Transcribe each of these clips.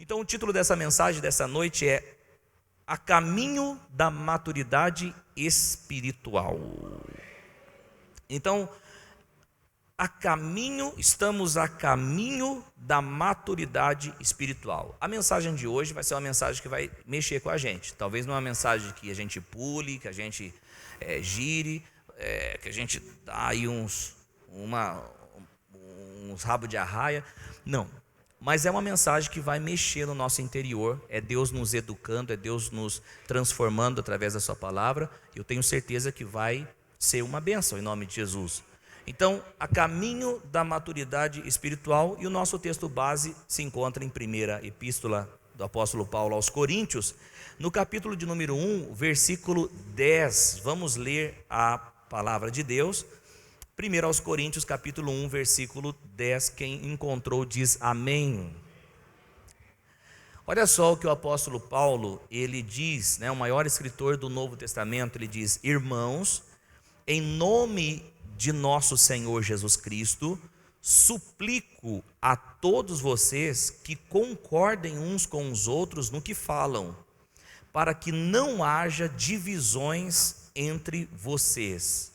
Então o título dessa mensagem dessa noite é A Caminho da Maturidade Espiritual. Então, estamos a caminho da maturidade espiritual. A mensagem de hoje vai ser uma mensagem que vai mexer com a gente. Talvez não é uma mensagem que a gente pule, que a gente gire, que a gente dá aí uns rabos de arraia. Não. Mas é uma mensagem que vai mexer no nosso interior. É Deus nos educando, é Deus nos transformando através da sua palavra. Eu tenho certeza que vai ser uma bênção em nome de Jesus. Então, a caminho da maturidade espiritual, e o nosso texto base se encontra em primeira epístola do apóstolo Paulo aos Coríntios, no capítulo de número 1, versículo 10. Vamos ler a palavra de Deus. Primeiro aos Coríntios, capítulo 1, versículo 10. Quem encontrou diz amém. Olha só o que o apóstolo Paulo, ele diz, o maior escritor do Novo Testamento, ele diz: irmãos, em nome de nosso Senhor Jesus Cristo, suplico a todos vocês que concordem uns com os outros no que falam, para que não haja divisões entre vocês,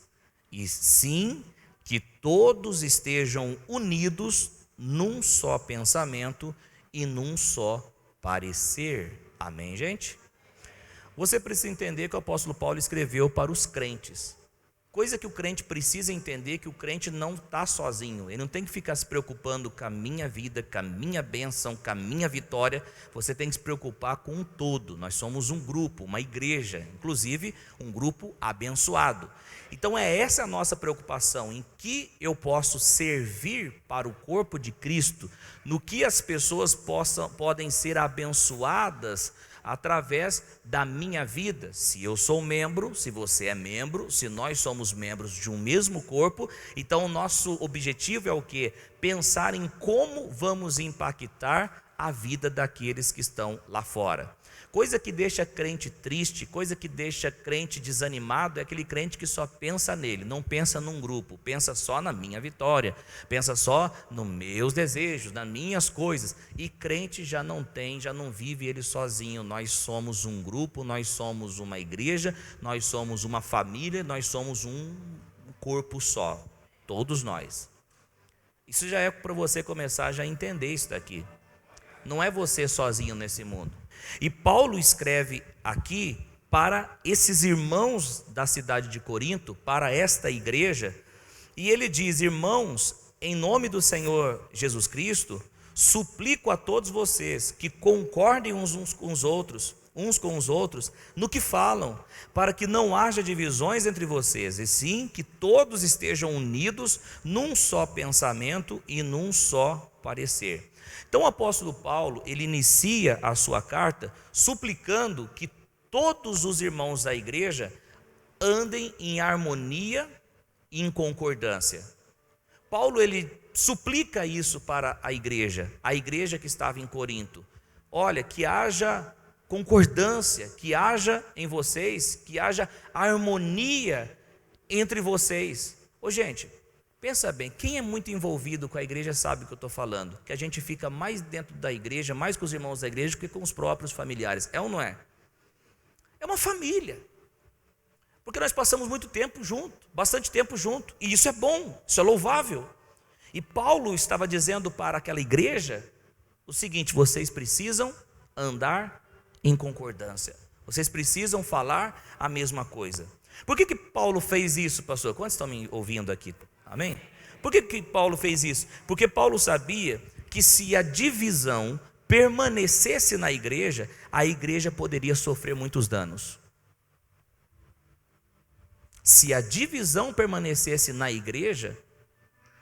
e sim que todos estejam unidos num só pensamento e num só parecer. Amém, gente? Você precisa entender que o apóstolo Paulo escreveu para os crentes. Coisa que o crente precisa entender, que o crente não está sozinho. Ele não tem que ficar se preocupando com a minha vida, com a minha bênção, com a minha vitória. Você tem que se preocupar com um todo. Nós somos um grupo, uma igreja, inclusive um grupo abençoado. Então é essa a nossa preocupação, em que eu posso servir para o corpo de Cristo, no que as pessoas podem ser abençoadas através da minha vida. Se eu sou membro, se você é membro, se nós somos membros de um mesmo corpo, então o nosso objetivo é o quê? Pensar em como vamos impactar a vida daqueles que estão lá fora. Coisa que deixa crente triste, coisa que deixa crente desanimado, é aquele crente que só pensa nele, não pensa num grupo, pensa só na minha vitória, pensa só nos meus desejos, nas minhas coisas. E crente já não vive ele sozinho. Nós somos um grupo, nós somos uma igreja, nós somos uma família, nós somos um corpo só, todos nós. Isso já é para você começar a entender isso daqui. Não é você sozinho nesse mundo. E Paulo escreve aqui para esses irmãos da cidade de Corinto, para esta igreja, e ele diz: irmãos, em nome do Senhor Jesus Cristo, suplico a todos vocês que concordem uns com os outros no que falam, para que não haja divisões entre vocês, e sim que todos estejam unidos num só pensamento e num só parecer. Então o apóstolo Paulo, ele inicia a sua carta suplicando que todos os irmãos da igreja andem em harmonia e em concordância. Paulo, ele suplica isso para a igreja que estava em Corinto. Olha, que haja concordância, que haja em vocês, que haja harmonia entre vocês. Gente, pensa bem, quem é muito envolvido com a igreja sabe o que eu estou falando, que a gente fica mais dentro da igreja, mais com os irmãos da igreja, do que com os próprios familiares. É ou não é? É uma família, porque nós passamos muito tempo junto, bastante tempo junto, e isso é bom, isso é louvável. E Paulo estava dizendo para aquela igreja o seguinte: vocês precisam andar em concordância, vocês precisam falar a mesma coisa. Por que Paulo fez isso, pastor? Quantos estão me ouvindo aqui? Amém? Por que Paulo fez isso? Porque Paulo sabia que se a divisão permanecesse na igreja, a igreja poderia sofrer muitos danos. Se a divisão permanecesse na igreja,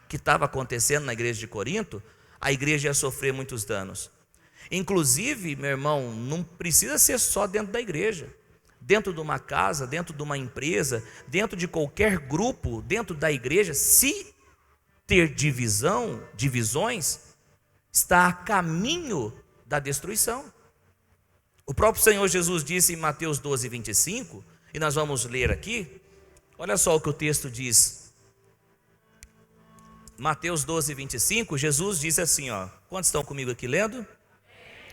que estava acontecendo na igreja de Corinto, a igreja ia sofrer muitos danos. Inclusive, meu irmão, não precisa ser só dentro da igreja. Dentro de uma casa, dentro de uma empresa, dentro de qualquer grupo, dentro da igreja, se ter divisões, está a caminho da destruição. O próprio Senhor Jesus disse em Mateus 12, 25, e nós vamos ler aqui, olha só o que o texto diz. Mateus 12, 25, Jesus disse assim, quantos estão comigo aqui lendo?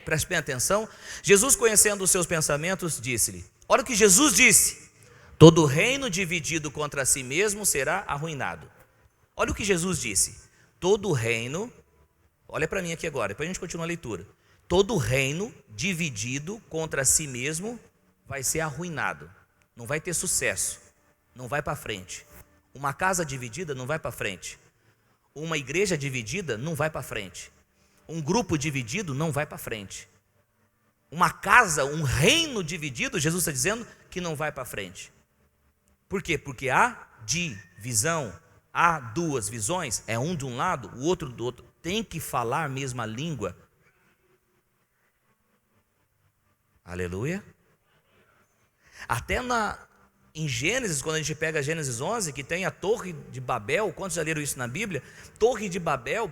Preste bem atenção. Jesus, conhecendo os seus pensamentos, disse-lhe: olha o que Jesus disse: todo reino dividido contra si mesmo será arruinado. Olha o que Jesus disse: todo reino, olha para mim aqui agora, depois a gente continua a leitura. Todo reino dividido contra si mesmo vai ser arruinado, não vai ter sucesso, não vai para frente. Uma casa dividida não vai para frente. Uma igreja dividida não vai para frente. Um grupo dividido não vai para frente. Uma casa, um reino dividido, Jesus está dizendo que não vai para frente. Por quê? Porque há divisão, há duas visões, é um de um lado, o outro do outro. Tem que falar a mesma língua. Aleluia. Até em Gênesis, quando a gente pega Gênesis 11, que tem a Torre de Babel, quantos já leram isso na Bíblia? Torre de Babel,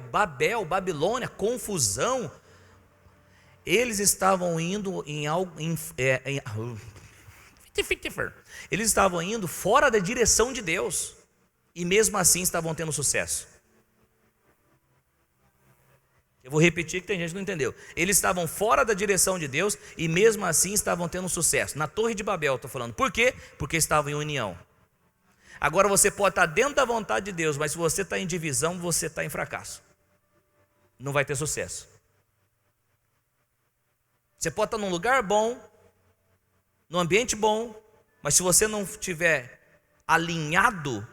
Babilônia, confusão. Eles estavam indo eles estavam indo fora da direção de Deus, e mesmo assim estavam tendo sucesso. Eu vou repetir que tem gente que não entendeu. Eles estavam fora da direção de Deus e mesmo assim estavam tendo sucesso. Na Torre de Babel, estou falando. Por quê? Porque estavam em união. Agora você pode estar dentro da vontade de Deus, mas se você está em divisão, você está em fracasso. Não vai ter sucesso. Você pode estar num lugar bom, num ambiente bom, mas se você não estiver alinhado,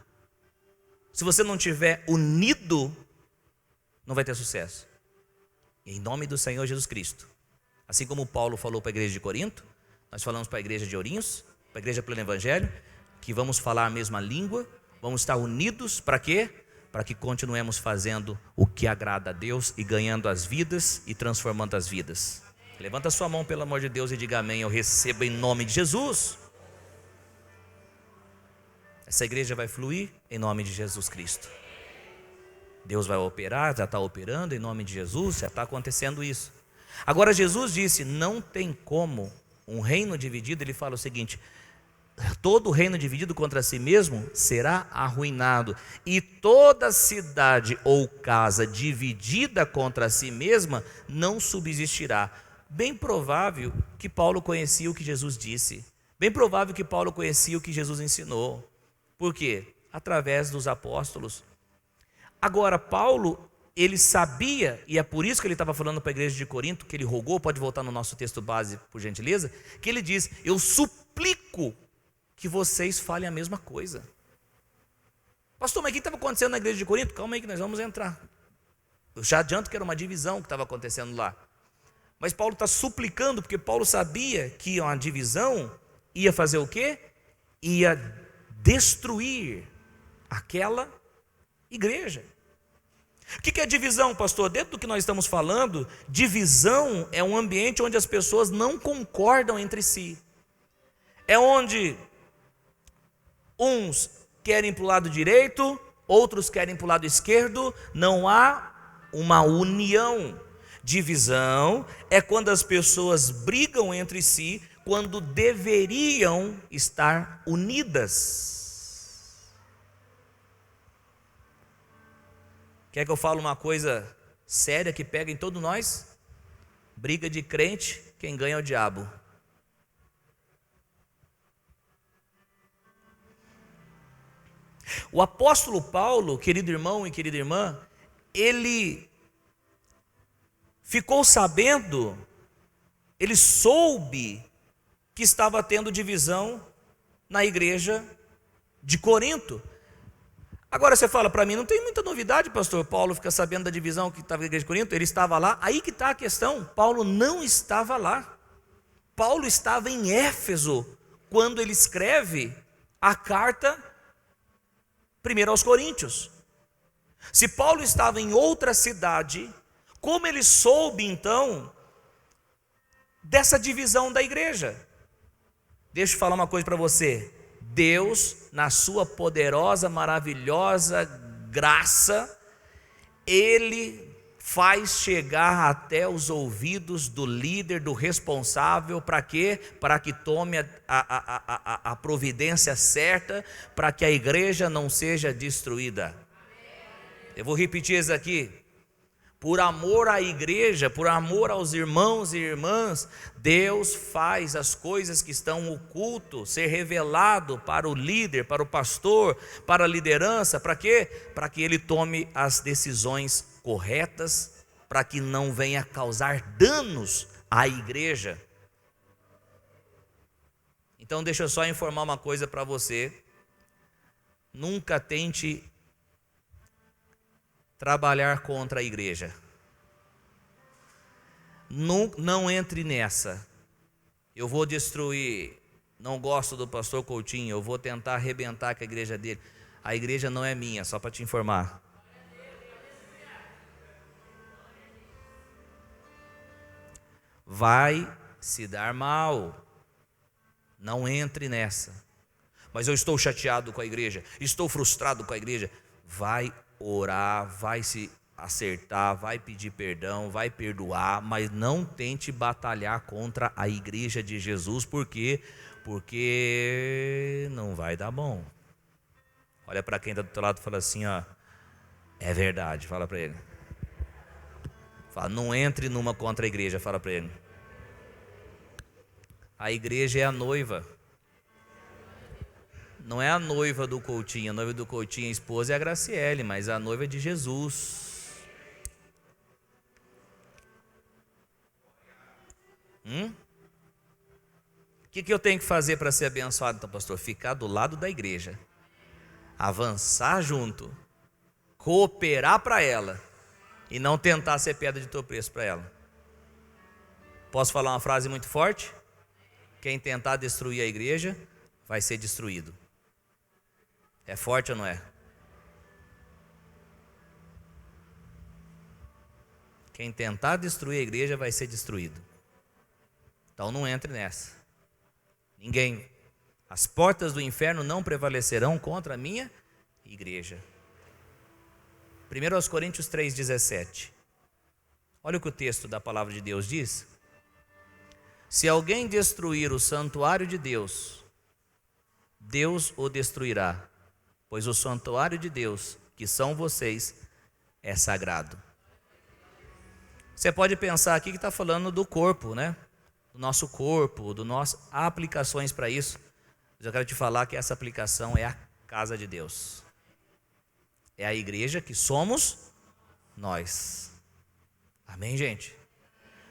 se você não estiver unido, não vai ter sucesso. Em nome do Senhor Jesus Cristo. Assim como Paulo falou para a igreja de Corinto, nós falamos para a igreja de Ourinhos, para a igreja Pleno Evangelho, que vamos falar a mesma língua, vamos estar unidos, para quê? Para que continuemos fazendo o que agrada a Deus e ganhando as vidas e transformando as vidas. Levanta sua mão, pelo amor de Deus, e diga amém. Eu recebo em nome de Jesus. Essa igreja vai fluir em nome de Jesus Cristo. Deus vai operar, já está operando em nome de Jesus, já está acontecendo isso. Agora Jesus disse, não tem como um reino dividido, ele fala o seguinte: todo reino dividido contra si mesmo será arruinado, e toda cidade ou casa dividida contra si mesma não subsistirá. Bem provável que Paulo conhecia o que Jesus disse, bem provável que Paulo conhecia o que Jesus ensinou. Por quê? Através dos apóstolos. Agora, Paulo, ele sabia, e é por isso que ele estava falando para a igreja de Corinto, que ele rogou, pode voltar no nosso texto base, por gentileza, que ele diz, eu suplico que vocês falem a mesma coisa. Pastor, mas o que estava acontecendo na igreja de Corinto? Calma aí que nós vamos entrar. Eu já adianto que era uma divisão que estava acontecendo lá. Mas Paulo está suplicando, porque Paulo sabia que uma divisão ia fazer o quê? Ia destruir aquela igreja. O que é divisão, pastor? Dentro do que nós estamos falando, divisão é um ambiente onde as pessoas não concordam entre si. É onde uns querem para o lado direito, outros querem para o lado esquerdo, não há uma união. Divisão é quando as pessoas brigam entre si, quando deveriam estar unidas. Quer que eu fale uma coisa séria que pega em todos nós? Briga de crente, quem ganha é o diabo. O apóstolo Paulo, querido irmão e querida irmã, ele ficou sabendo, ele soube que estava tendo divisão na igreja de Corinto. Agora você fala para mim, não tem muita novidade, pastor. Paulo fica sabendo da divisão que estava na igreja de Corinto, ele estava lá. Aí que está a questão, Paulo não estava lá. Paulo estava em Éfeso, quando ele escreve a carta primeiro aos Coríntios. Se Paulo estava em outra cidade, como ele soube então dessa divisão da igreja? Deixa eu falar uma coisa para você. Deus, na sua poderosa, maravilhosa graça, Ele faz chegar até os ouvidos do líder, do responsável, para quê? Para que tome a providência certa, para que a igreja não seja destruída. Eu vou repetir isso aqui. por amor à igreja, por amor aos irmãos e irmãs, Deus faz as coisas que estão ocultas ser revelado para o líder, para o pastor, para a liderança. Para quê? Para que ele tome as decisões corretas, para que não venha causar danos à igreja. Então deixa eu só informar uma coisa para você: nunca tente trabalhar contra a igreja. Não entre nessa. Eu vou destruir, não gosto do pastor Coutinho, eu vou tentar arrebentar com a igreja dele. A igreja não é minha, só para te informar. Vai se dar mal. Não entre nessa. Mas eu estou chateado com a igreja, estou frustrado com a igreja. Vai orar, vai se acertar, vai pedir perdão, vai perdoar, mas não tente batalhar contra a igreja de Jesus, porque não vai dar bom. Olha para quem está do teu lado e fala assim, ó, é verdade, fala para ele. Fala, não entre numa contra a igreja, fala para ele. A igreja é a noiva. Não é a noiva do Coutinho, a noiva do Coutinho, a esposa é a Graciele, mas a noiva é de Jesus. O que eu tenho que fazer para ser abençoado, então, pastor? Ficar do lado da igreja, avançar junto, cooperar para ela e não tentar ser pedra de tropeço para ela. Posso falar uma frase muito forte? Quem tentar destruir a igreja vai ser destruído. É forte ou não é? Quem tentar destruir a igreja vai ser destruído. Então não entre nessa. Ninguém. As portas do inferno não prevalecerão contra a minha igreja. 1 Coríntios 3,17. Olha o que o texto da palavra de Deus diz. Se alguém destruir o santuário de Deus, Deus o destruirá, pois o santuário de Deus, que são vocês, é sagrado. Você pode pensar aqui que está falando do corpo, né? Do nosso corpo, há aplicações para isso. Mas eu quero te falar que essa aplicação é a casa de Deus. É a igreja que somos nós. Amém, gente?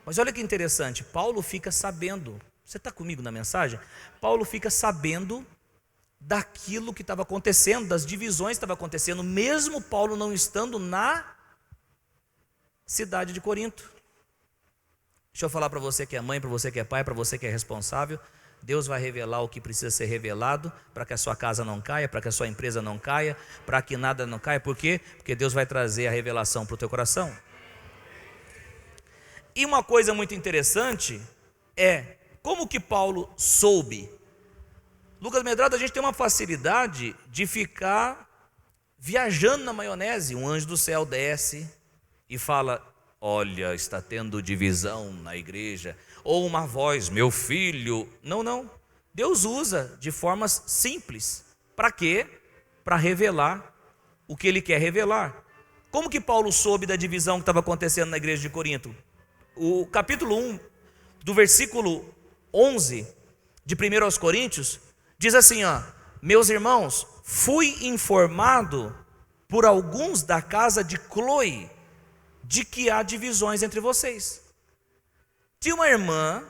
Mas olha que interessante, Paulo fica sabendo, você está comigo na mensagem? Paulo fica sabendo daquilo que estava acontecendo, das divisões que estavam acontecendo, mesmo Paulo não estando na cidade de Corinto. Deixa eu falar para você que é mãe, para você que é pai, para você que é responsável, Deus vai revelar o que precisa ser revelado, para que a sua casa não caia, para que a sua empresa não caia, para que nada não caia. Por quê? Porque Deus vai trazer a revelação para o teu coração. E uma coisa muito interessante é como que Paulo soube. Lucas Medrado, a gente tem uma facilidade de ficar viajando na maionese. Um anjo do céu desce e fala, olha, está tendo divisão na igreja. Ou uma voz, meu filho. Não. Deus usa de formas simples. Para quê? Para revelar o que ele quer revelar. Como que Paulo soube da divisão que estava acontecendo na igreja de Corinto? O capítulo 1, do versículo 11 de 1 aos Coríntios, diz assim, ó, meus irmãos, fui informado por alguns da casa de Cloe, de que há divisões entre vocês. Tinha uma irmã,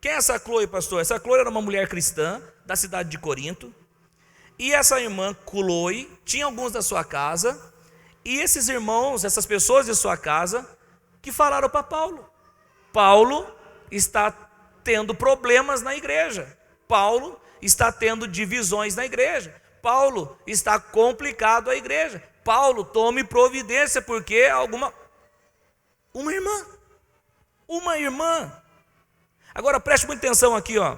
quem é essa Cloe, pastor? Essa Cloe era uma mulher cristã, da cidade de Corinto, e essa irmã Cloe tinha alguns da sua casa, e esses irmãos, essas pessoas de sua casa, que falaram para Paulo, Paulo está tendo problemas na igreja, Paulo está tendo divisões na igreja, Paulo está complicado a igreja, Paulo tome providência, porque uma irmã, agora preste muita atenção aqui, ó.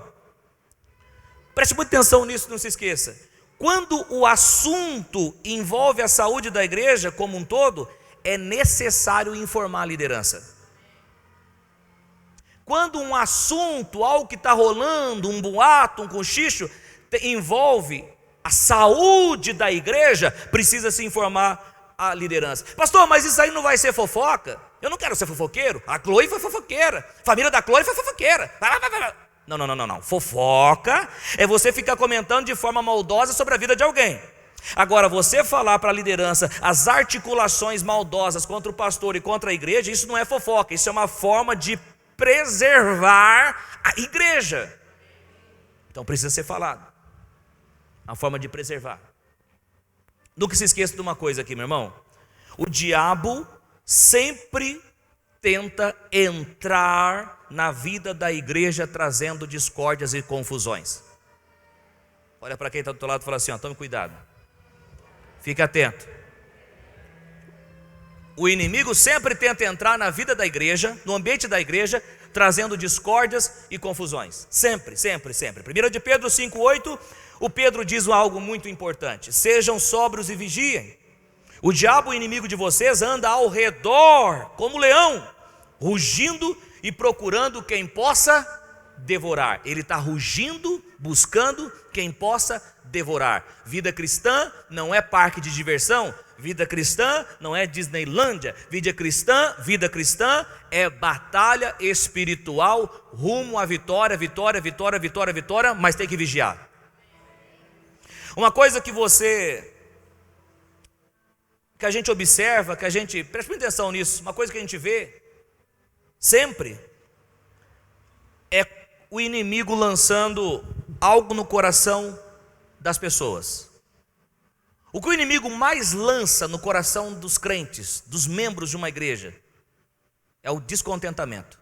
Preste muita atenção nisso, não se esqueça, quando o assunto envolve a saúde da igreja como um todo, é necessário informar a liderança. Quando um assunto, algo que está rolando, um boato, um cochicho, envolve a saúde da igreja, precisa se informar a liderança. Pastor, mas isso aí não vai ser fofoca? Eu não quero ser fofoqueiro. A Chloe foi fofoqueira, a família da Chloe foi fofoqueira. Não. Fofoca é você ficar comentando de forma maldosa sobre a vida de alguém. Agora, você falar para a liderança as articulações maldosas contra o pastor e contra a igreja, isso não é fofoca, isso é uma forma de preservar a igreja. Então precisa ser falado. Uma forma de preservar. Nunca se esqueça de uma coisa aqui, meu irmão. O diabo sempre tenta entrar na vida da igreja trazendo discórdias e confusões. Olha para quem está do teu lado e fala assim, ó, tome cuidado. Fique atento. O inimigo sempre tenta entrar na vida da igreja, no ambiente da igreja, trazendo discórdias e confusões. Sempre. 1 de Pedro 5,8, o Pedro diz algo muito importante. Sejam sóbrios e vigiem. O diabo, o inimigo de vocês, anda ao redor, como leão, rugindo e procurando quem possa devorar. Ele está rugindo, buscando quem possa devorar. Vida cristã não é parque de diversão. Vida cristã não é Disneylândia. Vida cristã é batalha espiritual rumo à vitória, mas tem que vigiar. Uma coisa que a gente observa, preste atenção nisso, uma coisa que a gente vê sempre é o inimigo lançando algo no coração das pessoas. O que o inimigo mais lança no coração dos crentes, dos membros de uma igreja, é o descontentamento.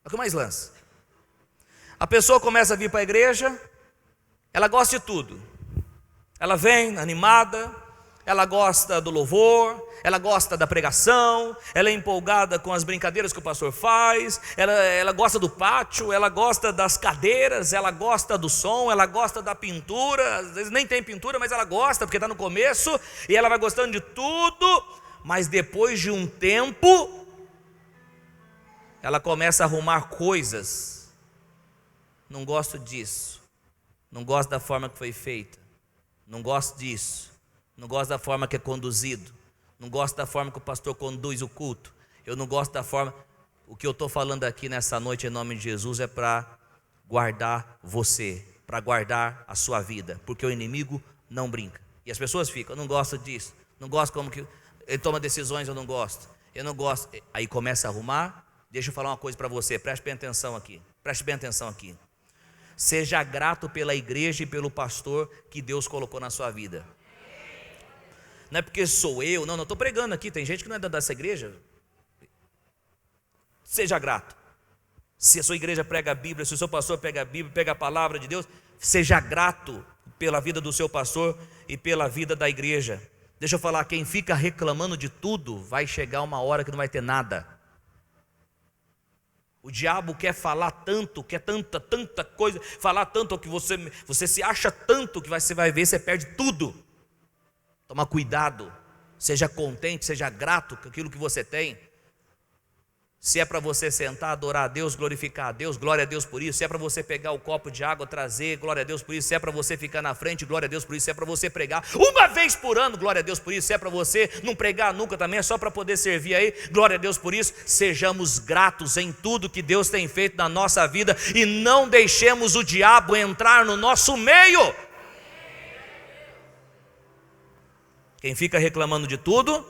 É o que mais lança. A pessoa começa a vir para a igreja, ela gosta de tudo. Ela vem animada, ela gosta do louvor, ela gosta da pregação, ela é empolgada com as brincadeiras que o pastor faz, ela gosta do pátio, ela gosta das cadeiras, ela gosta do som, ela gosta da pintura, às vezes nem tem pintura, mas ela gosta porque está no começo, e ela vai gostando de tudo, mas depois de um tempo, ela começa a arrumar coisas. Não gosto disso, não gosto da forma que foi feita, não gosto disso, não gosto da forma que é conduzido, não gosto da forma que o pastor conduz o culto, eu não gosto da forma. O que eu estou falando aqui nessa noite em nome de Jesus é para guardar você, para guardar a sua vida, porque o inimigo não brinca. E as pessoas ficam, eu não gosto disso, não gosto como que ele toma decisões, eu não gosto. Aí começa a arrumar. Deixa eu falar uma coisa para você, preste bem atenção aqui. Seja grato pela igreja e pelo pastor que Deus colocou na sua vida. Não é porque sou eu, não estou pregando aqui, tem gente que não é dessa igreja. Seja grato. Se a sua igreja prega a Bíblia, se o seu pastor prega a Bíblia, prega a palavra de Deus, seja grato pela vida do seu pastor e pela vida da igreja. Deixa eu falar, quem fica reclamando de tudo, vai chegar uma hora que não vai ter nada. O diabo quer falar tanto, quer tanta coisa, falar tanto que você se acha tanto que você vai ver, você perde tudo. Toma cuidado, seja contente, seja grato com aquilo que você tem. Se é para você sentar, adorar a Deus, glorificar a Deus, glória a Deus por isso. Se é para você pegar o copo de água, trazer, glória a Deus por isso. Se é para você ficar na frente, glória a Deus por isso. Se é para você pregar uma vez por ano, glória a Deus por isso. Se é para você não pregar nunca também, é só para poder servir aí, glória a Deus por isso. Sejamos gratos em tudo que Deus tem feito na nossa vida e não deixemos o diabo entrar no nosso meio. Quem fica reclamando de tudo,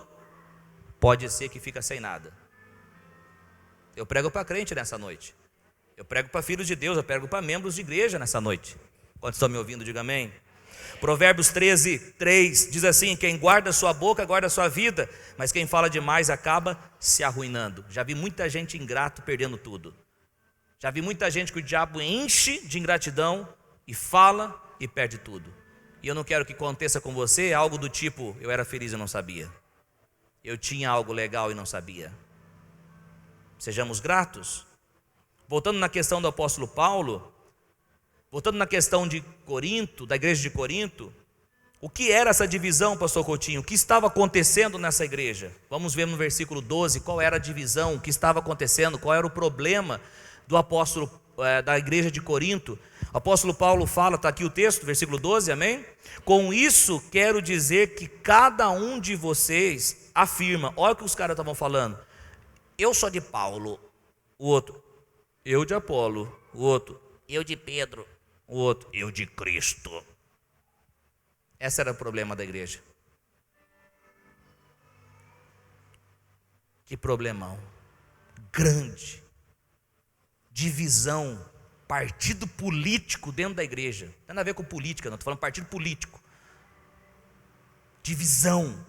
pode ser que fica sem nada. Eu prego para crente nessa noite. Eu prego para filhos de Deus, eu prego para membros de igreja nessa noite. Quantos estão me ouvindo, diga amém. Provérbios 13:3 diz assim: quem guarda sua boca, guarda sua vida, mas quem fala demais acaba se arruinando. Já vi muita gente ingrato perdendo tudo. Já vi muita gente que o diabo enche de ingratidão e fala e perde tudo. E eu não quero que aconteça com você algo do tipo: eu era feliz e não sabia, eu tinha algo legal e não sabia. Sejamos gratos. Voltando na questão do apóstolo Paulo, voltando na questão de Corinto, da igreja de Corinto, o que era essa divisão, pastor Coutinho? O que estava acontecendo nessa igreja? Vamos ver no versículo 12 qual era a divisão, o que estava acontecendo, qual era o problema do apóstolo, da igreja de Corinto. O apóstolo Paulo fala, está aqui o texto, versículo 12, amém? Com isso quero dizer que cada um de vocês afirma, olha o que os caras estavam falando, eu sou de Paulo, o outro, eu de Apolo, o outro, eu de Pedro, o outro, eu de Cristo. Esse era o problema da igreja. Que problemão grande, divisão, partido político dentro da igreja, não tem nada a ver com política, não, estou falando partido político, divisão,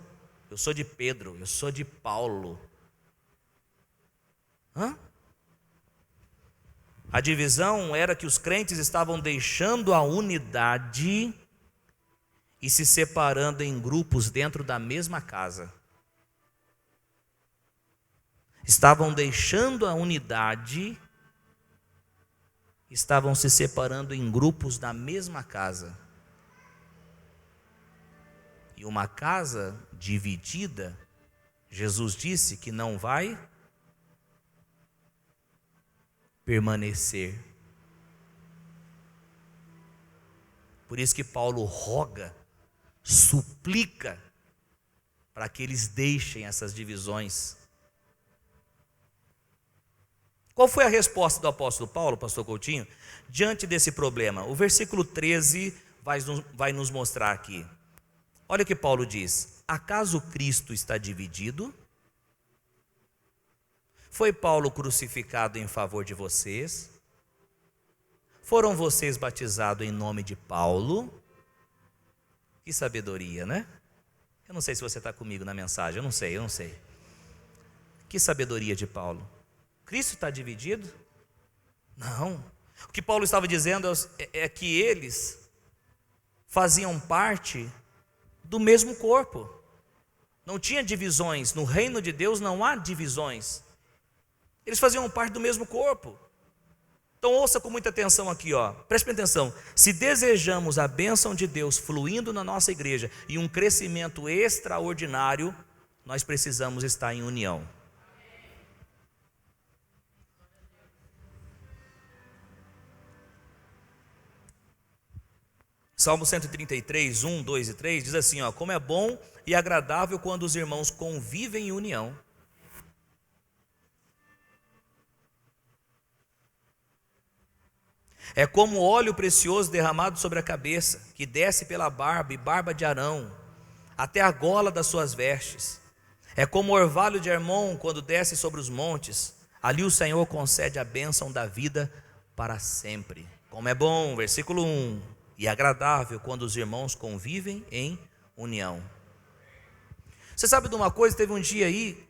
eu sou de Pedro, eu sou de Paulo. A divisão era que os crentes estavam deixando a unidade e se separando em grupos dentro da mesma casa. Estavam deixando a unidade, estavam se separando em grupos da mesma casa. E uma casa dividida, Jesus disse que não vai permanecer. Por isso que Paulo roga, suplica, para que eles deixem essas divisões. Qual foi a resposta do apóstolo Paulo, pastor Coutinho, diante desse problema? O versículo 13 vai nos mostrar aqui. Olha o que Paulo diz: acaso Cristo está dividido? Foi Paulo crucificado em favor de vocês? Foram vocês batizados em nome de Paulo? Que sabedoria, né? Eu não sei se você está comigo na mensagem, eu não sei. Que sabedoria de Paulo. Cristo está dividido? Não. O que Paulo estava dizendo é que eles faziam parte do mesmo corpo. Não tinha divisões. No reino de Deus não há divisões. Eles faziam parte do mesmo corpo. Então ouça com muita atenção aqui, preste atenção. Se desejamos a bênção de Deus fluindo na nossa igreja e um crescimento extraordinário, nós precisamos estar em união. Salmo 133, 1, 2 e 3 diz assim, como é bom e agradável quando os irmãos convivem em união. É como óleo precioso derramado sobre a cabeça, que desce pela barba e barba de Arão, até a gola das suas vestes. É como o orvalho de Hermon quando desce sobre os montes. Ali o Senhor concede a bênção da vida para sempre. Como é bom, versículo 1, e agradável quando os irmãos convivem em união. Você sabe de uma coisa? Teve um dia aí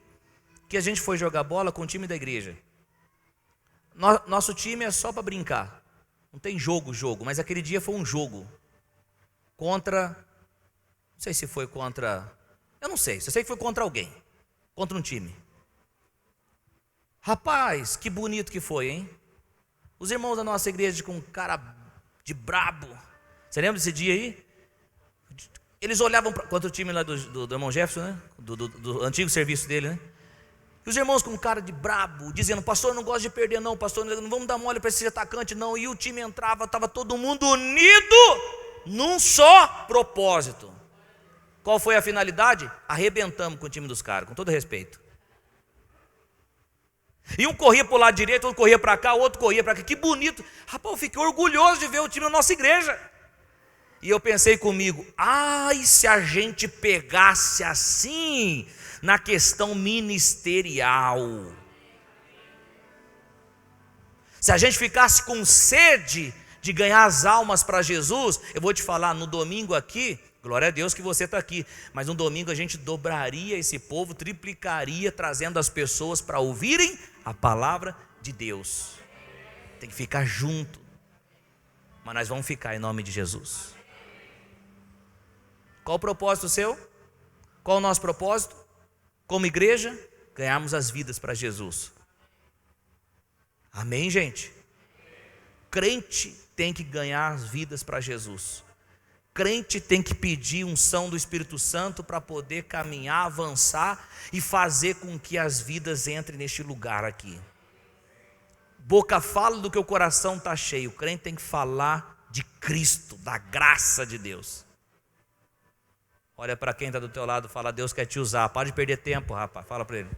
que a gente foi jogar bola com o time da igreja. Nosso time é só para brincar. Não tem jogo, mas aquele dia foi um jogo contra, não sei se foi contra, eu não sei, só sei que foi contra alguém, contra um time. Rapaz, que bonito que foi, hein? Os irmãos da nossa igreja com cara de brabo. Você lembra desse dia aí? Eles olhavam contra o time lá do irmão Jefferson, né? Do antigo serviço dele, né? E os irmãos com cara de brabo, dizendo, pastor, não gosto de perder não, pastor, não vamos dar mole para esse atacante não. E o time entrava, estava todo mundo unido num só propósito. Qual foi a finalidade? Arrebentamos com o time dos caras, com todo respeito. E um corria para o lado direito, outro corria para cá, outro corria para cá. Que bonito. Rapaz, eu fiquei orgulhoso de ver o time da nossa igreja. E eu pensei comigo, e se a gente pegasse assim na questão ministerial? Se a gente ficasse com sede de ganhar as almas para Jesus, eu vou te falar, no domingo aqui, glória a Deus que você está aqui, mas no domingo a gente dobraria esse povo, triplicaria, trazendo as pessoas para ouvirem a palavra de Deus. Tem que ficar junto, mas nós vamos ficar em nome de Jesus. Qual o propósito seu? Qual o nosso propósito? Como igreja, ganharmos as vidas para Jesus. Amém, gente? Crente tem que ganhar as vidas para Jesus. Crente tem que pedir unção do Espírito Santo para poder caminhar, avançar e fazer com que as vidas entrem neste lugar aqui. boca fala do que o coração está cheio. O crente tem que falar de Cristo, da graça de Deus. Olha para quem está do teu lado, fala: Deus quer te usar. Para de perder tempo, rapaz, fala para ele.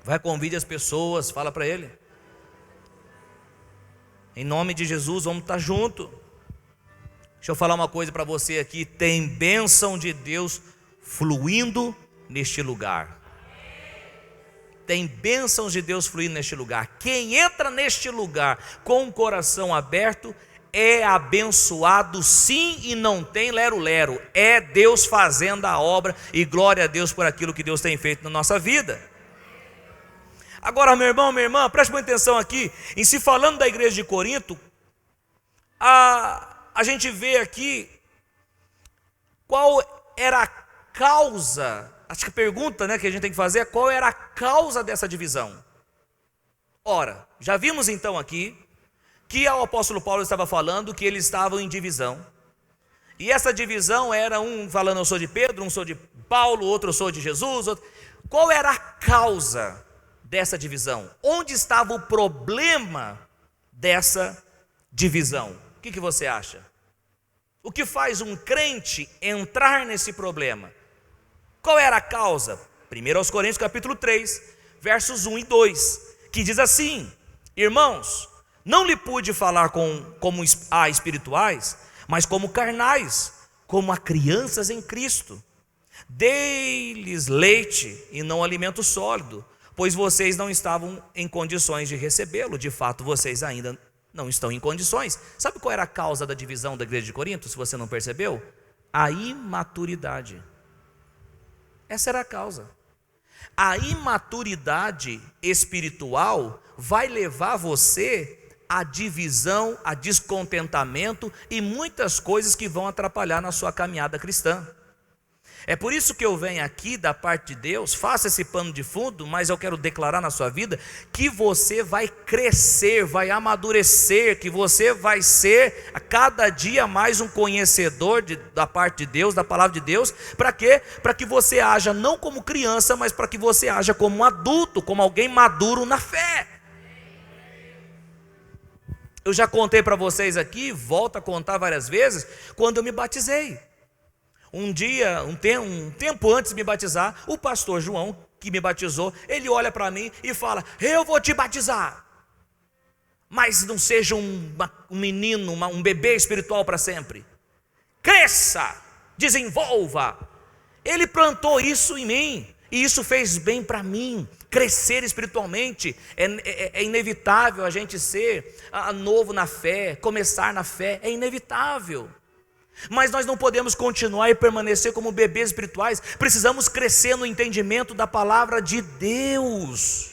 Vai, convide as pessoas, fala para ele. Em nome de Jesus, vamos estar junto. Deixa eu falar uma coisa para você aqui: tem bênção de Deus fluindo neste lugar. Tem bênçãos de Deus fluindo neste lugar. Quem entra neste lugar com o coração aberto é abençoado, sim, e não tem lero-lero. É Deus fazendo a obra, e glória a Deus por aquilo que Deus tem feito na nossa vida. Agora, meu irmão, minha irmã, preste muita atenção aqui. Em se falando da igreja de Corinto, a gente vê aqui qual era a causa. Acho que a pergunta, que a gente tem que fazer é: qual era a causa dessa divisão? Ora, já vimos então aqui que o apóstolo Paulo estava falando que eles estavam em divisão. E essa divisão era um falando: eu sou de Pedro, um sou de Paulo, outro eu sou de Jesus. Qual era a causa dessa divisão? Onde estava o problema dessa divisão? O que você acha? O que faz um crente entrar nesse problema? Qual era a causa? 1 Coríntios capítulo 3, versos 1 e 2, que diz assim: irmãos, não lhe pude falar como a espirituais, mas como carnais, como a crianças em Cristo. Dei-lhes leite e não alimento sólido, pois vocês não estavam em condições de recebê-lo. De fato, vocês ainda não estão em condições. Sabe qual era a causa da divisão da igreja de Corinto, se você não percebeu? A imaturidade. Essa era a causa. A imaturidade espiritual vai levar você à divisão, a descontentamento e muitas coisas que vão atrapalhar na sua caminhada cristã. É por isso que eu venho aqui da parte de Deus, faça esse pano de fundo, mas eu quero declarar na sua vida que você vai crescer, vai amadurecer, que você vai ser a cada dia mais um conhecedor da parte de Deus, da palavra de Deus. Para quê? Para que você haja não como criança, mas para que você haja como um adulto, como alguém maduro na fé. Eu já contei para vocês aqui, volto a contar várias vezes, quando eu me batizei. Um dia, um tempo antes de me batizar, o pastor João, que me batizou, ele olha para mim e fala: eu vou te batizar, mas não seja um menino, um bebê espiritual para sempre. Cresça, desenvolva. Ele plantou isso em mim, e isso fez bem para mim. Crescer espiritualmente, é inevitável a gente ser novo na fé, começar na fé, é inevitável. Mas nós não podemos continuar e permanecer como bebês espirituais, precisamos crescer no entendimento da palavra de Deus.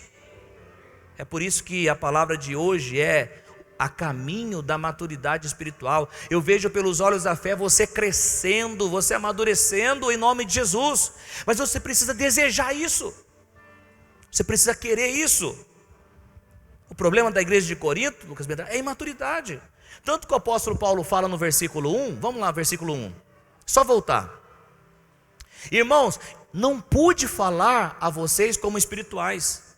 É por isso que a palavra de hoje é a caminho da maturidade espiritual. Eu vejo pelos olhos da fé você crescendo, você amadurecendo em nome de Jesus, mas você precisa desejar isso, você precisa querer isso. O problema da igreja de Corinto, Lucas, é imaturidade. Tanto que o apóstolo Paulo fala no versículo 1, vamos lá, versículo 1, só voltar. Irmãos, não pude falar a vocês como espirituais.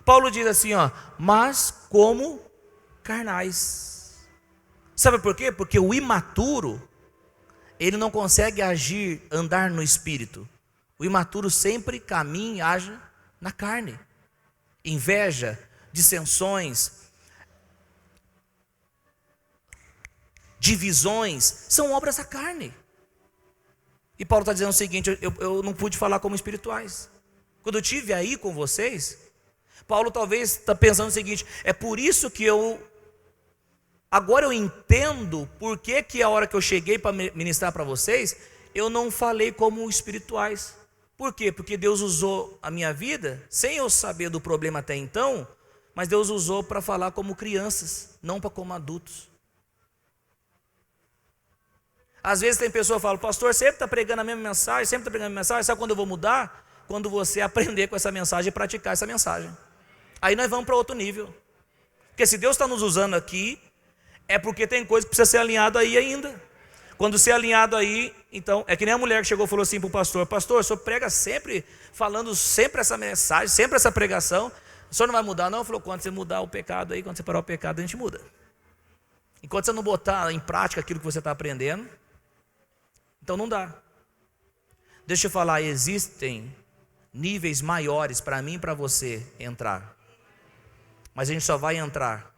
Paulo diz assim, mas como carnais. Sabe por quê? Porque o imaturo, ele não consegue agir, andar no espírito. O imaturo sempre caminha e age na carne. Inveja, dissensões, divisões, são obras da carne. E Paulo está dizendo o seguinte: eu não pude falar como espirituais. Quando eu estive aí com vocês, Paulo talvez está pensando o seguinte: é por isso que agora eu entendo por que a hora que eu cheguei para ministrar para vocês, eu não falei como espirituais. Por quê? Porque Deus usou a minha vida, sem eu saber do problema até então, mas Deus usou para falar como crianças, não para como adultos. Às vezes tem pessoa que fala: pastor, sempre está pregando a mesma mensagem, sempre está pregando a mesma mensagem. Sabe quando eu vou mudar? Quando você aprender com essa mensagem e praticar essa mensagem. Aí nós vamos para outro nível. Porque se Deus está nos usando aqui, é porque tem coisa que precisa ser alinhado aí ainda. Quando ser alinhado aí, então, é que nem a mulher que chegou e falou assim para o pastor: pastor, o senhor prega sempre, falando sempre essa mensagem, sempre essa pregação. O senhor não vai mudar não? Falou, quando você mudar o pecado aí, quando você parar o pecado, a gente muda. Enquanto você não botar em prática aquilo que você está aprendendo, então não dá. Deixa eu falar, existem níveis maiores para mim e para você entrar. Mas a gente só vai entrar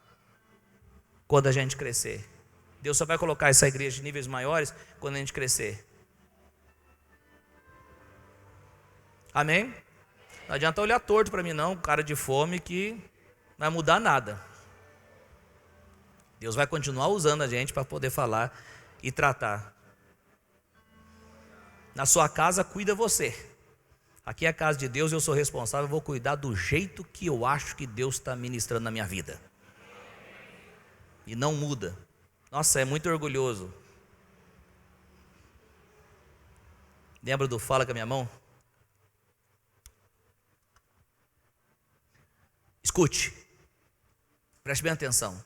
quando a gente crescer. Deus só vai colocar essa igreja em níveis maiores quando a gente crescer. Amém? Não adianta olhar torto para mim não, cara de fome, que não vai mudar nada. Deus vai continuar usando a gente para poder falar e tratar. Na sua casa, cuida você. Aqui é a casa de Deus, eu sou responsável, eu vou cuidar do jeito que eu acho que Deus está ministrando na minha vida. E não muda. Nossa, é muito orgulhoso. Lembra do Fala com a Minha Mão? Escute, preste bem atenção.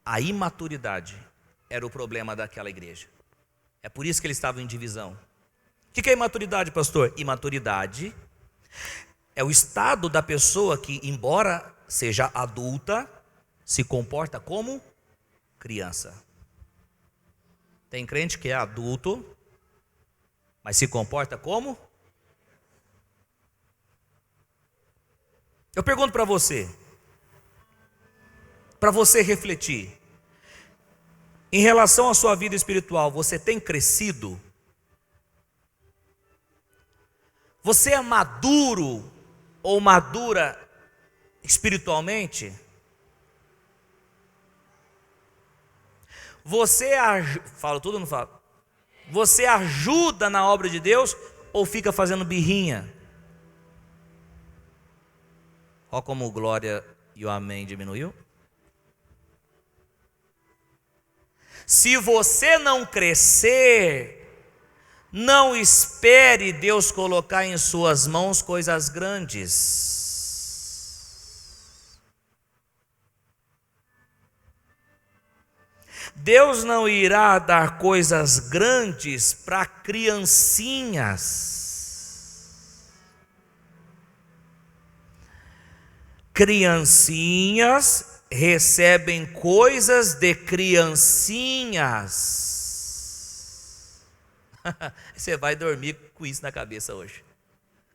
A imaturidade era o problema daquela igreja. É por isso que eles estavam em divisão. O que é imaturidade, pastor? Imaturidade é o estado da pessoa que, embora seja adulta, se comporta como criança. Tem crente que é adulto, mas se comporta como? Eu pergunto para você refletir, em relação à sua vida espiritual, você tem crescido? Você é maduro ou madura espiritualmente? Falo tudo ou não falo? Você ajuda na obra de Deus ou fica fazendo birrinha? Olha como o glória e o amém diminuiu. Se você não crescer, não espere Deus colocar em suas mãos coisas grandes. Deus não irá dar coisas grandes para criancinhas. Criancinhas recebem coisas de criancinhas. Você vai dormir com isso na cabeça hoje.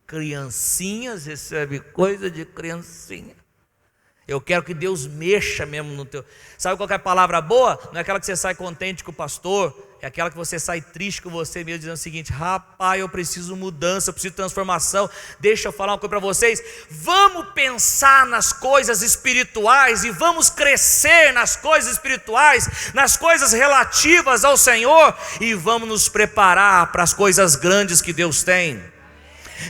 Criancinhas recebem coisa de criancinha. Eu quero que Deus mexa mesmo no teu... Sabe qual que é a palavra boa? Não é aquela que você sai contente com o pastor, é aquela que você sai triste com você mesmo, dizendo o seguinte: rapaz, eu preciso mudança, eu preciso transformação. Deixa eu falar uma coisa para vocês. Vamos pensar nas coisas espirituais e vamos crescer nas coisas espirituais, nas coisas relativas ao Senhor, e vamos nos preparar para as coisas grandes que Deus tem.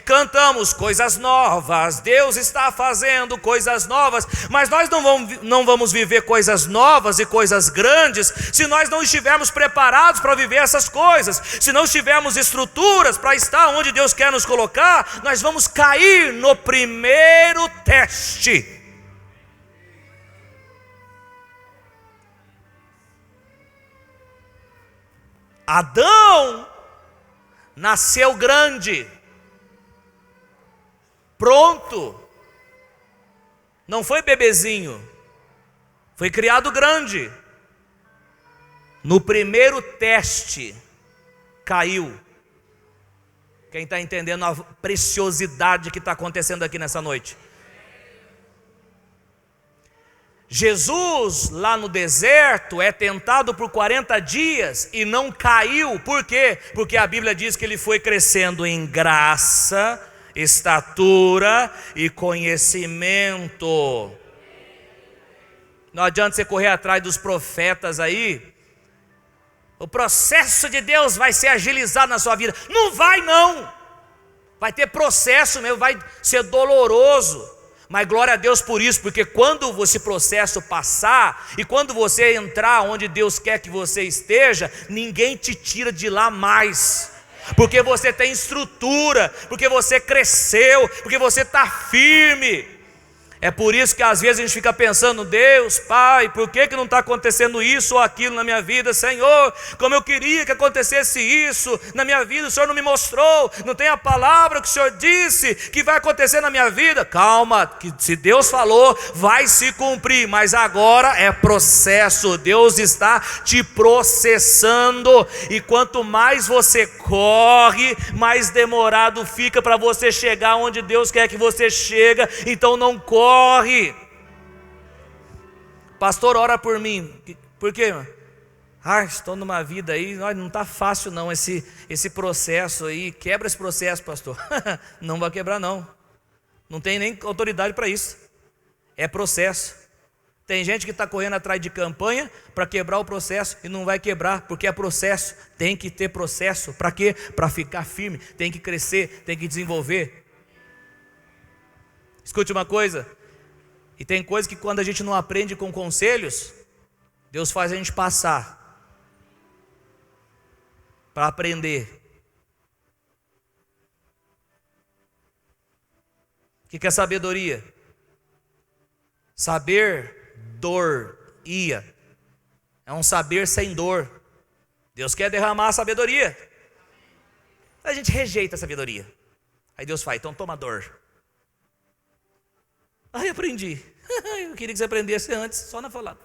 Cantamos coisas novas, Deus está fazendo coisas novas, mas nós não vamos viver coisas novas e coisas grandes se nós não estivermos preparados para viver essas coisas. Se não tivermos estruturas para estar onde Deus quer nos colocar, nós vamos cair no primeiro teste. Adão nasceu grande, pronto, não foi bebezinho, foi criado grande. No primeiro teste, caiu. Quem está entendendo a preciosidade que está acontecendo aqui nessa noite? Jesus, lá no deserto, é tentado por 40 dias e não caiu. Por quê? Porque a Bíblia diz que ele foi crescendo em graça, estatura e conhecimento. Não adianta você correr atrás dos profetas aí. O processo de Deus vai ser agilizado na sua vida. Não vai não. Vai ter processo mesmo, vai ser doloroso. Mas glória a Deus por isso, porque quando esse processo passar e quando você entrar onde Deus quer que você esteja, ninguém te tira de lá mais. Porque você tem estrutura, porque você cresceu, porque você está firme. É por isso que às vezes a gente fica pensando: Deus, Pai, por que não está acontecendo isso ou aquilo na minha vida? Senhor, como eu queria que acontecesse isso na minha vida, o Senhor não me mostrou, não tem a palavra que o Senhor disse que vai acontecer na minha vida. Calma, que se Deus falou, vai se cumprir, mas agora é processo. Deus está te processando, e quanto mais você corre, mais demorado fica para você chegar onde Deus quer que você chegue. Então não corre. Pastor, ora por mim. Por quê? Estou numa vida aí, não está fácil não esse processo aí. Quebra esse processo, pastor. Não vai quebrar não. Não tem nem autoridade para isso. É processo. Tem gente que está correndo atrás de campanha para quebrar o processo e não vai quebrar, porque é processo. Tem que ter processo. Para quê? Para ficar firme. Tem que crescer, tem que desenvolver. Escute uma coisa. E tem coisa que quando a gente não aprende com conselhos, Deus faz a gente passar para aprender. O que é sabedoria? Saber dor-ia. É um saber sem dor. Deus quer derramar a sabedoria. A gente rejeita a sabedoria. Aí Deus fala: então toma dor. Aprendi. Eu queria que você aprendesse antes, só na falada.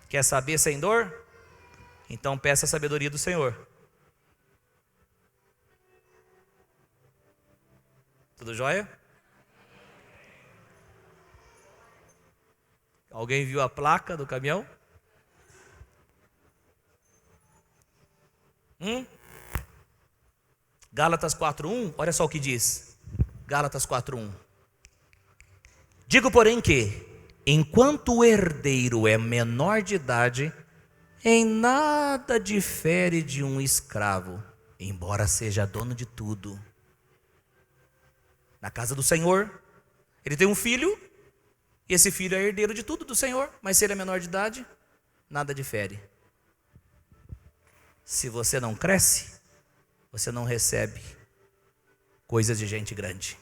Quer saber sem dor? Então peça a sabedoria do Senhor. Tudo jóia? Alguém viu a placa do caminhão? Gálatas 4:1, olha só o que diz. Gálatas 4:1. Digo, porém, que enquanto o herdeiro é menor de idade, em nada difere de um escravo, embora seja dono de tudo. Na casa do Senhor, ele tem um filho, e esse filho é herdeiro de tudo do Senhor, mas se ele é menor de idade, nada difere. Se você não cresce, você não recebe coisas de gente grande.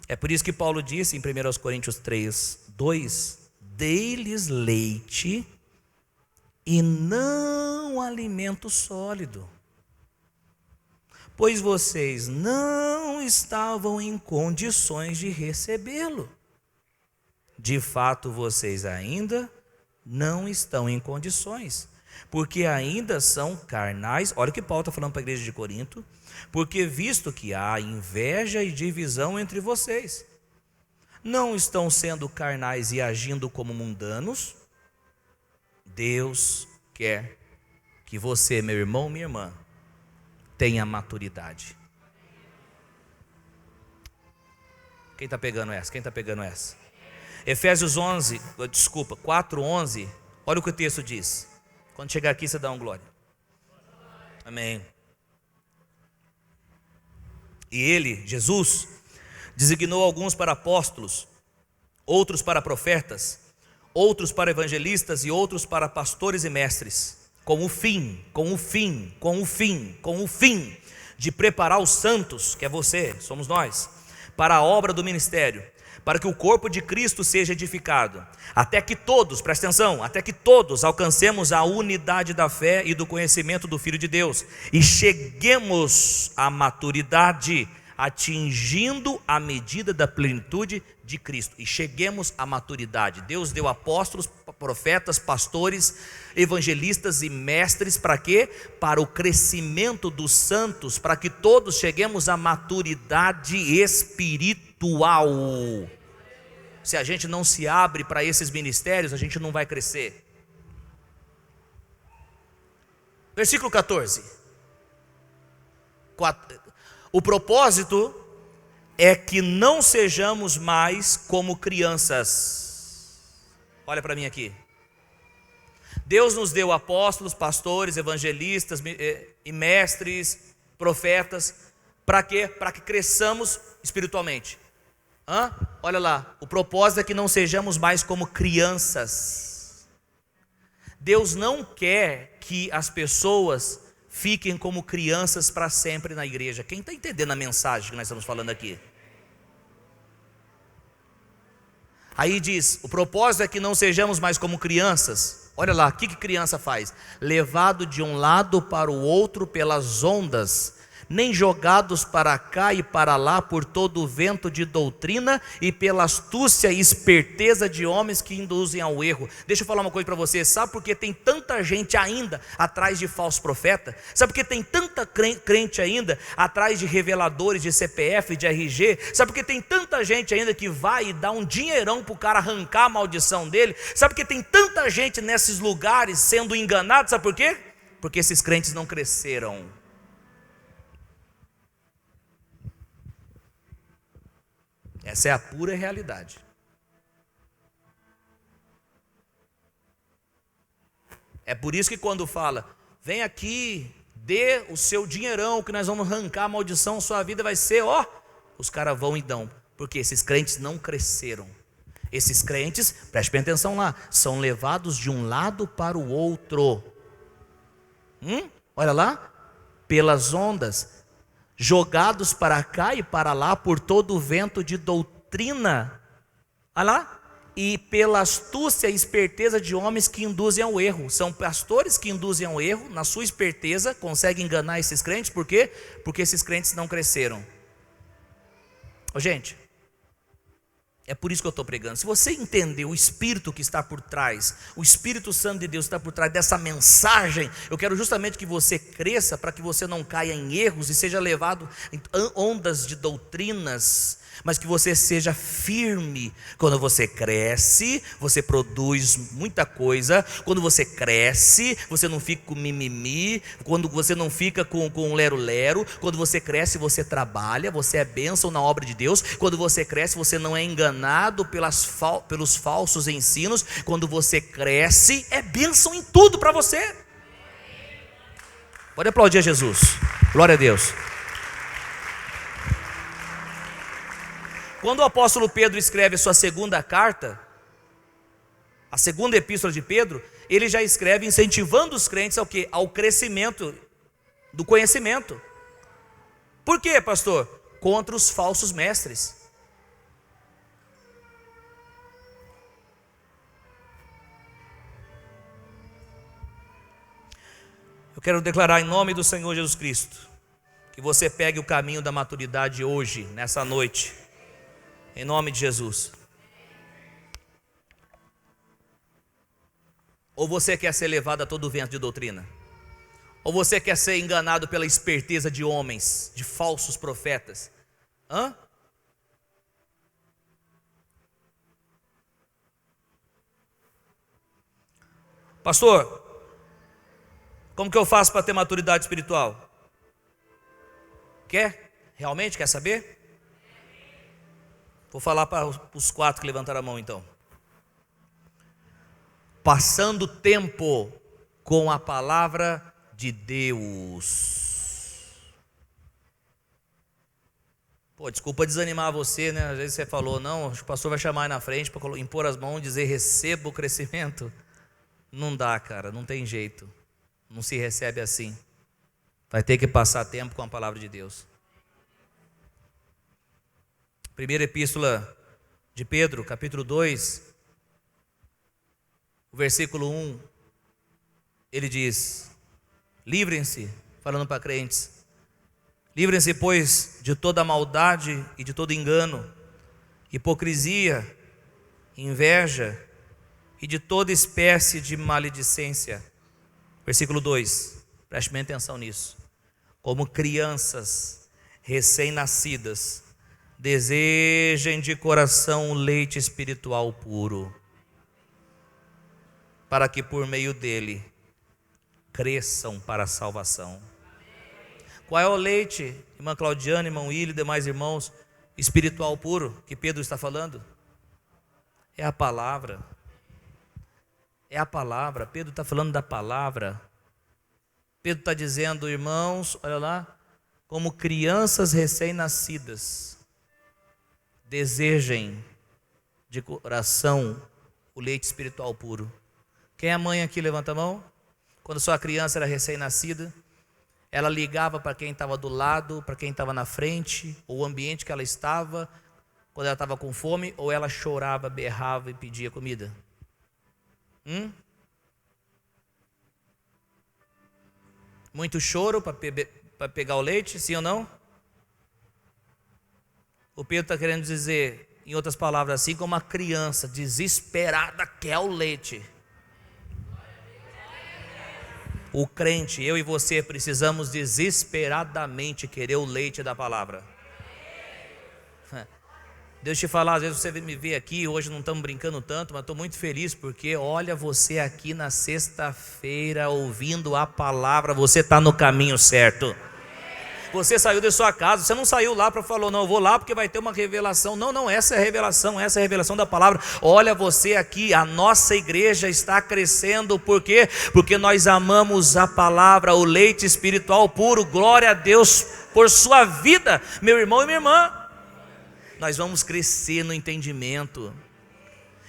É por isso que Paulo disse em 1 Coríntios 3:2: dei-lhes leite e não alimento sólido, pois vocês não estavam em condições de recebê-lo. De fato, vocês ainda não estão em condições, porque ainda são carnais. Olha o que Paulo está falando para a igreja de Corinto. Porque visto que há inveja e divisão entre vocês, não estão sendo carnais e agindo como mundanos. Deus quer que você, meu irmão, minha irmã, tenha maturidade. Quem está pegando essa? Quem está pegando essa? Efésios 4:11, olha o que o texto diz. Quando chegar aqui, você dá um glória. Amém. E ele, Jesus, designou alguns para apóstolos, outros para profetas, outros para evangelistas e outros para pastores e mestres, com o fim de preparar os santos, que é você, somos nós, para a obra do ministério, para que o corpo de Cristo seja edificado, até que todos, presta atenção, até que todos alcancemos a unidade da fé e do conhecimento do Filho de Deus, e cheguemos à maturidade, atingindo a medida da plenitude de Cristo. E cheguemos à maturidade. Deus deu apóstolos, profetas, pastores, evangelistas e mestres para quê? Para o crescimento dos santos, para que todos cheguemos à maturidade espiritual. Se a gente não se abre para esses ministérios, a gente não vai crescer. Versículo 14. O propósito é que não sejamos mais como crianças. Olha para mim aqui. Deus nos deu apóstolos, pastores, evangelistas e mestres, profetas. Para quê? Para que cresçamos espiritualmente. Olha lá, o propósito é que não sejamos mais como crianças. Deus não quer que as pessoas fiquem como crianças para sempre na igreja. Quem está entendendo a mensagem que nós estamos falando aqui? Aí diz, o propósito é que não sejamos mais como crianças. Olha lá, o que criança faz? Levado de um lado para o outro pelas ondas, nem jogados para cá e para lá por todo o vento de doutrina e pela astúcia e esperteza de homens que induzem ao erro. Deixa eu falar uma coisa para você. Sabe por que tem tanta gente ainda atrás de falso profeta? Sabe por que tem tanta crente ainda atrás de reveladores de CPF, de RG? Sabe por que tem tanta gente ainda que vai e dá um dinheirão para o cara arrancar a maldição dele? Sabe por que tem tanta gente nesses lugares sendo enganado? Sabe por quê? Porque esses crentes não cresceram. Essa é a pura realidade. É por isso que quando fala, vem aqui, dê o seu dinheirão, que nós vamos arrancar a maldição, sua vida vai ser, os caras vão e dão. Porque esses crentes não cresceram. Esses crentes, preste bem atenção lá, são levados de um lado para o outro. Olha lá, pelas ondas, jogados para cá e para lá por todo o vento de doutrina, olha lá, e pela astúcia e esperteza de homens que induzem ao erro. São pastores que induzem ao erro, na sua esperteza, conseguem enganar esses crentes. Por quê? Porque esses crentes não cresceram. Gente, é por isso que eu estou pregando. Se você entender o Espírito que está por trás, o Espírito Santo de Deus está por trás dessa mensagem, eu quero justamente que você cresça para que você não caia em erros e seja levado em ondas de doutrinas, mas que você seja firme. Quando você cresce, você produz muita coisa. Quando você cresce, você não fica com mimimi. Quando você não fica com lero-lero. Quando você cresce, você trabalha. Você é bênção na obra de Deus. Quando você cresce, você não é enganado pelos falsos ensinos. Quando você cresce, é bênção em tudo para você. Pode aplaudir a Jesus. Glória a Deus. Quando o apóstolo Pedro escreve a sua segunda carta, a segunda epístola de Pedro, ele já escreve incentivando os crentes ao quê? Ao crescimento do conhecimento. Por quê, pastor? Contra os falsos mestres. Eu quero declarar em nome do Senhor Jesus Cristo, que você pegue o caminho da maturidade hoje, nessa noite. Em nome de Jesus. Ou você quer ser levado a todo vento de doutrina? Ou você quer ser enganado pela esperteza de homens, de falsos profetas? Pastor, como que eu faço para ter maturidade espiritual? Quer? Realmente quer saber? Vou falar para os 4 que levantaram a mão então. Passando tempo com a palavra de Deus. Desculpa desanimar você, né? Às vezes você falou, não, o pastor vai chamar aí na frente para impor as mãos e dizer, receba o crescimento. Não dá, cara, não tem jeito. Não se recebe assim. Vai ter que passar tempo com a palavra de Deus. Primeira epístola de Pedro, capítulo 2, o versículo 1, ele diz, livrem-se, falando para crentes, livrem-se, pois, de toda maldade e de todo engano, hipocrisia, inveja e de toda espécie de maledicência. Versículo 2, preste bem atenção nisso. Como crianças recém-nascidas, desejem de coração o leite espiritual puro, para que por meio dele cresçam para a salvação. Qual é o leite, irmã Claudiana, irmão Willi e demais irmãos, espiritual puro que Pedro está falando? É a palavra. É a palavra. Pedro está falando da palavra. Pedro está dizendo, irmãos, olha lá, como crianças recém-nascidas, desejem de coração o leite espiritual puro. Quem é mãe aqui, levanta a mão. Quando sua criança era recém-nascida, ela ligava para quem estava do lado, para quem estava na frente, ou o ambiente que ela estava, quando ela estava com fome, ou ela chorava, berrava e pedia comida? Muito choro para pegar o leite, sim ou não? O Pedro está querendo dizer, em outras palavras, assim como uma criança desesperada quer o leite. O crente, eu e você, precisamos desesperadamente querer o leite da palavra. Deus te falar, às vezes você me vê aqui, hoje não estamos brincando tanto, mas estou muito feliz, porque olha você aqui na sexta-feira, ouvindo a palavra, você está no caminho certo. Você saiu de sua casa, você não saiu lá para falar, não, eu vou lá porque vai ter uma revelação. Não, essa é a revelação da palavra. Olha você aqui, a nossa igreja está crescendo, por quê? Porque nós amamos a palavra, o leite espiritual puro. Glória a Deus por sua vida, meu irmão e minha irmã. Nós vamos crescer no entendimento.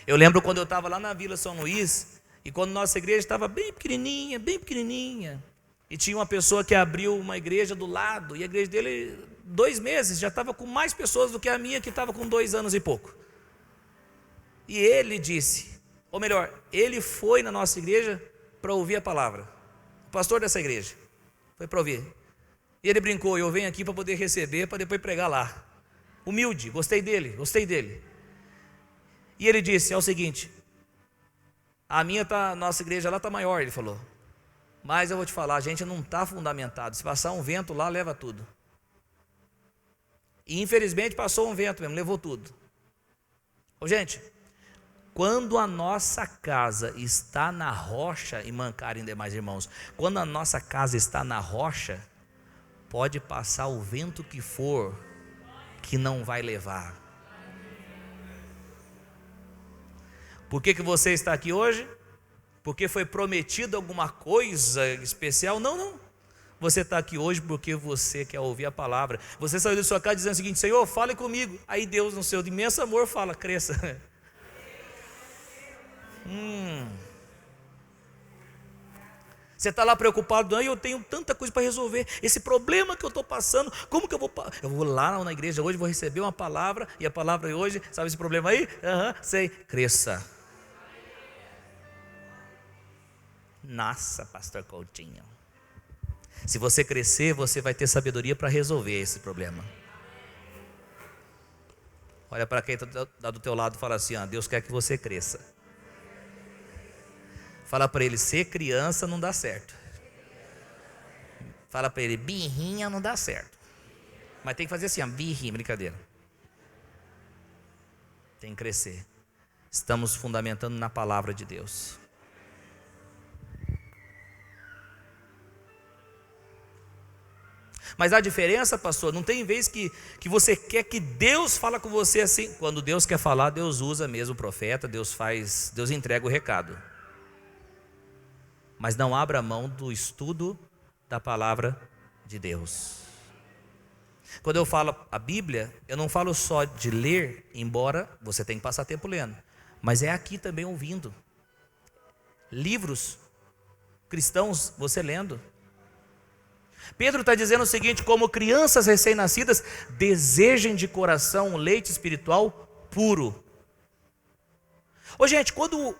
Eu lembro quando eu estava lá na Vila São Luís, e quando nossa igreja estava bem pequenininha, e tinha uma pessoa que abriu uma igreja do lado, e a igreja dele, 2 meses, já estava com mais pessoas do que a minha, que estava com 2 anos e pouco. E ele disse, ou melhor, ele foi na nossa igreja para ouvir a palavra. O pastor dessa igreja foi para ouvir. E ele brincou, eu venho aqui para poder receber, para depois pregar lá. Humilde, gostei dele. E ele disse, é o seguinte, nossa igreja lá está maior, ele falou. Mas eu vou te falar, a gente não está fundamentado. Se passar um vento lá, leva tudo. E infelizmente passou um vento mesmo, levou tudo. Gente, quando a nossa casa está na rocha, e mancarem demais irmãos, quando a nossa casa está na rocha, pode passar o vento que for, que não vai levar. Por que você está aqui hoje? Porque foi prometido alguma coisa especial? Não. Você está aqui hoje porque você quer ouvir a palavra. Você saiu de sua casa dizendo o seguinte, Senhor, fale comigo. Aí Deus, no seu imenso amor, fala, cresça. Você está lá preocupado, eu tenho tanta coisa para resolver, esse problema que eu estou passando, como que eu vou lá na igreja hoje, vou receber uma palavra, e a palavra hoje, sabe esse problema aí? Sei, cresça. Nossa, pastor Coutinho, se você crescer, você vai ter sabedoria para resolver esse problema. Olha para quem está do teu lado e fala assim, Deus quer que você cresça. Fala para ele, ser criança não dá certo. Fala para ele, birrinha não dá certo. Mas tem que fazer assim, birrinha, brincadeira. Tem que crescer. Estamos fundamentando na palavra de Deus. Mas a diferença, pastor, não tem vez que você quer que Deus fala com você assim. Quando Deus quer falar, Deus usa mesmo o profeta, Deus entrega o recado. Mas não abra mão do estudo da palavra de Deus. Quando eu falo a Bíblia, eu não falo só de ler, embora você tenha que passar tempo lendo, mas é aqui também ouvindo. Livros cristãos, você lendo. Pedro está dizendo o seguinte, como crianças recém-nascidas, desejem de coração um leite espiritual puro. Gente, quando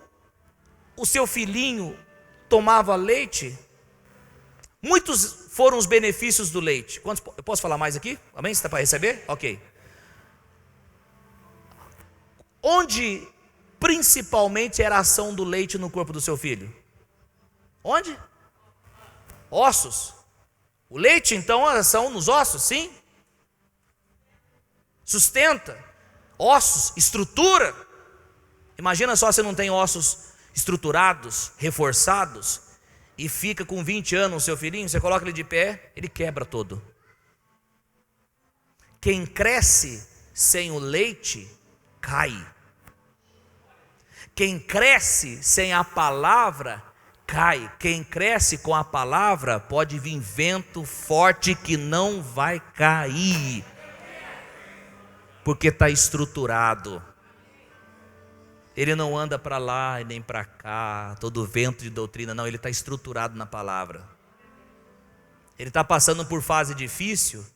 o seu filhinho tomava leite, muitos foram os benefícios do leite. Eu posso falar mais aqui? Amém? Você está para receber? Ok. Onde principalmente era a ação do leite no corpo do seu filho? Onde? Ossos. O leite, então, a ação nos ossos, sim. Sustenta. Ossos, estrutura. Imagina só se não tem ossos estruturados, reforçados, e fica com 20 anos o seu filhinho, você coloca ele de pé, ele quebra todo. Quem cresce sem o leite, cai. Quem cresce sem a palavra, cai. Quem cresce com a palavra, pode vir vento forte que não vai cair. porque está estruturado. Ele não anda para lá e nem para cá, todo vento de doutrina, não, ele está estruturado na palavra. Ele está passando por fase difícil,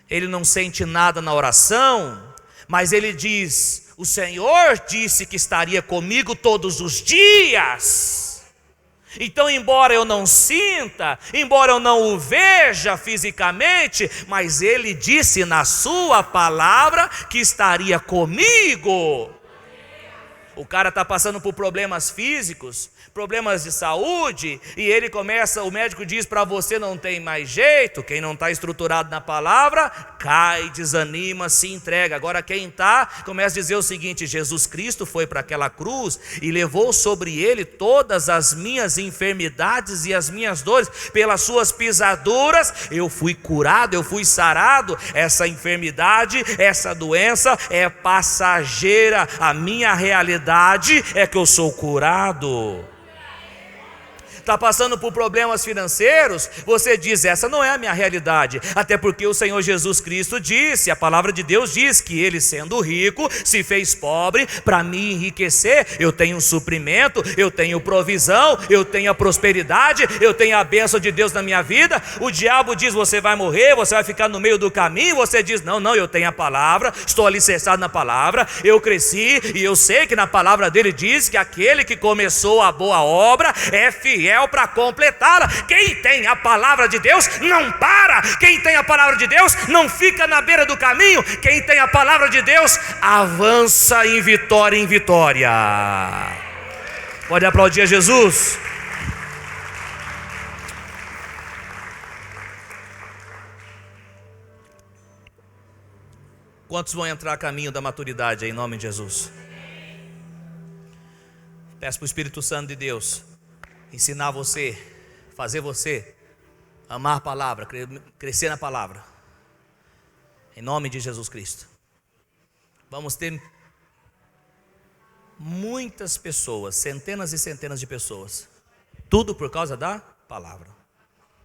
ele não sente nada na oração, mas ele diz: o Senhor disse que estaria comigo todos os dias. Então, embora eu não sinta, embora eu não o veja fisicamente, mas ele disse na sua palavra que estaria comigo. O cara está passando por problemas físicos, problemas de saúde, e ele começa, o médico diz para você: não tem mais jeito. Quem não está estruturado na palavra, cai, desanima, se entrega. Agora quem está, começa a dizer o seguinte: Jesus Cristo foi para aquela cruz e levou sobre ele todas as minhas enfermidades e as minhas dores, pelas suas pisaduras eu fui curado, eu fui sarado. Essa enfermidade, essa doença é passageira, a minha realidade é que eu sou curado. Está passando por problemas financeiros, você diz: essa não é a minha realidade, até porque o Senhor Jesus Cristo disse, a palavra de Deus diz que ele, sendo rico, se fez pobre para me enriquecer. Eu tenho suprimento, eu tenho provisão, eu tenho a prosperidade, eu tenho a bênção de Deus na minha vida. O diabo diz: você vai morrer, você vai ficar no meio do caminho. Você diz: não, eu tenho a palavra, estou alicerçado na palavra, eu cresci e eu sei que na palavra dele diz que aquele que começou a boa obra é fiel para completá-la. Quem tem a palavra de Deus não para. Quem tem a palavra de Deus não fica na beira do caminho. Quem tem a palavra de Deus avança em vitória em vitória. Pode aplaudir a Jesus. Quantos vão entrar a caminho da maturidade aí, em nome de Jesus? Peço para o Espírito Santo de Deus ensinar você, fazer você amar a palavra, crescer na palavra, em nome de Jesus Cristo. Vamos ter muitas pessoas, centenas e centenas de pessoas, tudo por causa da palavra.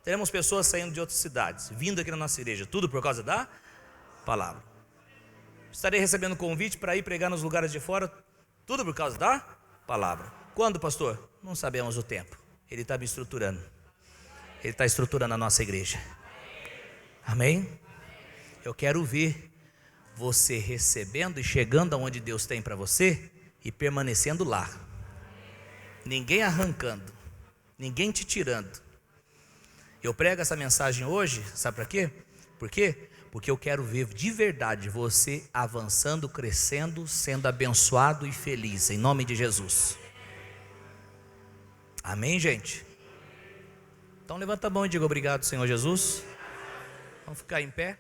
Teremos pessoas saindo de outras cidades, vindo aqui na nossa igreja, tudo por causa da palavra. Estarei recebendo convite para ir pregar nos lugares de fora, tudo por causa da palavra. Quando, pastor? Não sabemos o tempo. Ele está me estruturando. Ele está estruturando a nossa igreja. Amém? Eu quero ver você recebendo e chegando aonde Deus tem para você e permanecendo lá. Ninguém arrancando, ninguém te tirando. Eu prego essa mensagem hoje, sabe para quê? Por quê? Porque eu quero ver de verdade você avançando, crescendo, sendo abençoado e feliz, em nome de Jesus. Amém, gente? Então levanta a mão e diga: obrigado, Senhor Jesus. Vamos ficar em pé.